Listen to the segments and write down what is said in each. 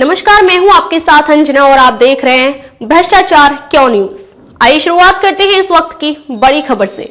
नमस्कार, मैं हूं आपके साथ अंजना और आप देख रहे हैं भ्रष्टाचार क्यों न्यूज। आइए शुरुआत करते हैं इस वक्त की बड़ी खबर से।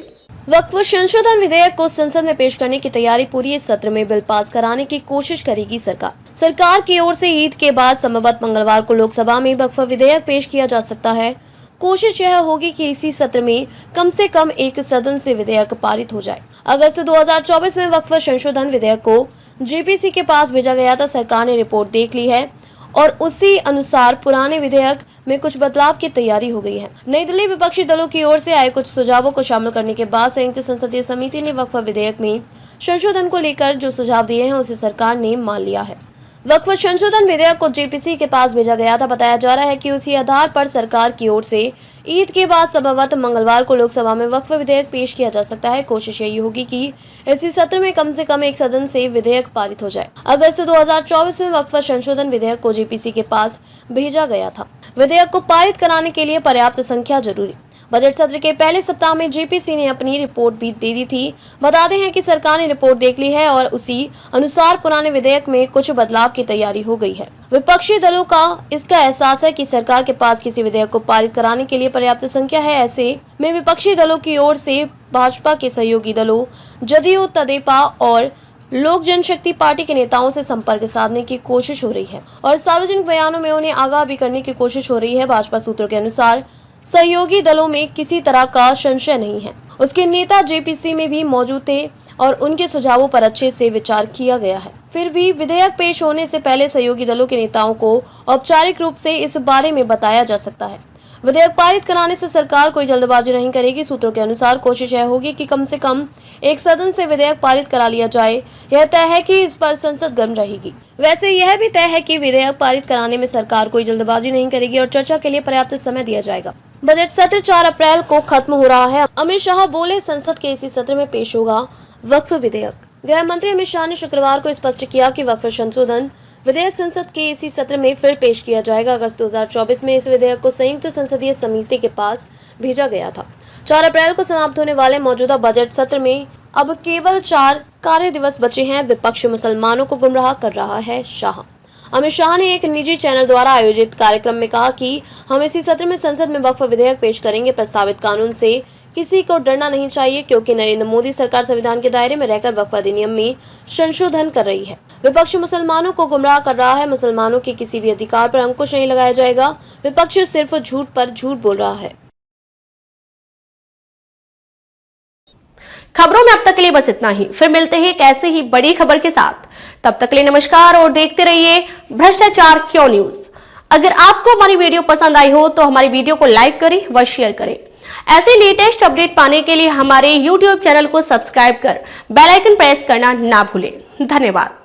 वक्फ संशोधन विधेयक को संसद में पेश करने की तैयारी पूरी। इस सत्र में बिल पास कराने की कोशिश करेगी सरकार। सरकार की ओर से ईद के बाद संभवतः मंगलवार को लोकसभा में वक्फ विधेयक पेश किया जा सकता है। कोशिश यह होगी कि इसी सत्र में कम से कम एक सदन से विधेयक पारित हो जाए। अगस्त 2024 में वक्फ संशोधन विधेयक को जेपीसी के पास भेजा गया था। सरकार ने रिपोर्ट देख ली है और उसी अनुसार पुराने विधेयक में कुछ बदलाव की तैयारी हो गई है। नई दिल्ली विपक्षी दलों की ओर से आए कुछ सुझावों को शामिल करने के बाद संयुक्त संसदीय समिति ने वक्फ विधेयक में संशोधन को लेकर जो सुझाव दिए हैं उसे सरकार ने मान लिया है। वक्फ संशोधन विधेयक को जेपीसी के पास भेजा गया था। बताया जा रहा है कि उसी आधार पर सरकार की ओर से ईद के बाद संभवतः मंगलवार को लोकसभा में वक्फ विधेयक पेश किया जा सकता है। कोशिश यही होगी कि इसी सत्र में कम से कम एक सदन से विधेयक पारित हो जाए। अगस्त 2024 में वक्फ संशोधन विधेयक को जेपीसी के पास भेजा गया था। विधेयक को पारित कराने के लिए पर्याप्त संख्या जरूरी। बजट सत्र के पहले सप्ताह में जेपीसी ने अपनी रिपोर्ट भी दे दी थी। बता दें हैं कि सरकार ने रिपोर्ट देख ली है और उसी अनुसार पुराने विधेयक में कुछ बदलाव की तैयारी हो गई है। विपक्षी दलों का इसका एहसास है कि सरकार के पास किसी विधेयक को पारित कराने के लिए पर्याप्त संख्या है। ऐसे में विपक्षी दलों की ओर से भाजपा के सहयोगी दलों जदयू, तेदेपा और लोक जनशक्ति पार्टी के नेताओं से संपर्क साधने की कोशिश हो रही है और सार्वजनिक बयानों में उन्हें आगाह भी करने की कोशिश हो रही है। भाजपा सूत्रों के अनुसार सहयोगी दलों में किसी तरह का संशय नहीं है। उसके नेता जेपीसी में भी मौजूद थे और उनके सुझावों पर अच्छे से विचार किया गया है। फिर भी विधेयक पेश होने से पहले सहयोगी दलों के नेताओं को औपचारिक रूप से इस बारे में बताया जा सकता है। विधेयक पारित कराने से सरकार कोई जल्दबाजी नहीं करेगी। सूत्रों के अनुसार कोशिश यह होगी कि कम से कम एक सदन से विधेयक पारित करा लिया जाए। यह तय है कि इस पर संसद गर्म रहेगी। वैसे यह भी तय है कि विधेयक पारित कराने में सरकार कोई जल्दबाजी नहीं करेगी और चर्चा के लिए पर्याप्त समय दिया जाएगा। बजट सत्र 4 अप्रैल को खत्म हो रहा है। अमित शाह बोले संसद के इसी सत्र में पेश होगा वक्फ विधेयक। गृह मंत्री अमित शाह ने शुक्रवार को स्पष्ट किया कि वक्फ संशोधन विधेयक संसद के इसी सत्र में फिर पेश किया जाएगा। अगस्त 2024 में इस विधेयक को संयुक्त संसदीय समिति के पास भेजा गया था। 4 अप्रैल को समाप्त होने वाले मौजूदा बजट सत्र में अब केवल 4 कार्य दिवस बचे हैं। विपक्ष मुसलमानों को गुमराह कर रहा है शाह। अमित शाह ने एक निजी चैनल द्वारा आयोजित कार्यक्रम में कहा कि हम इसी सत्र में संसद में वक्फ विधेयक पेश करेंगे। प्रस्तावित कानून से किसी को डरना नहीं चाहिए क्योंकि नरेंद्र मोदी सरकार संविधान के दायरे में रहकर वक्फ अधिनियम में संशोधन कर रही है। विपक्ष मुसलमानों को गुमराह कर रहा है। मुसलमानों के किसी भी अधिकार पर अंकुश नहीं लगाया जाएगा। विपक्ष सिर्फ झूठ पर झूठ बोल रहा है। खबरों में अब तक के लिए बस इतना ही। फिर मिलते हैं एक ऐसे ही बड़ी खबर के साथ। तब तक के लिए नमस्कार और देखते रहिए भ्रष्टाचार क्यों न्यूज। अगर आपको हमारी वीडियो पसंद आई हो तो हमारी वीडियो को लाइक करें व शेयर करें। ऐसे लेटेस्ट अपडेट पाने के लिए हमारे YouTube चैनल को सब्सक्राइब कर बेल आइकन प्रेस करना ना भूलें। धन्यवाद।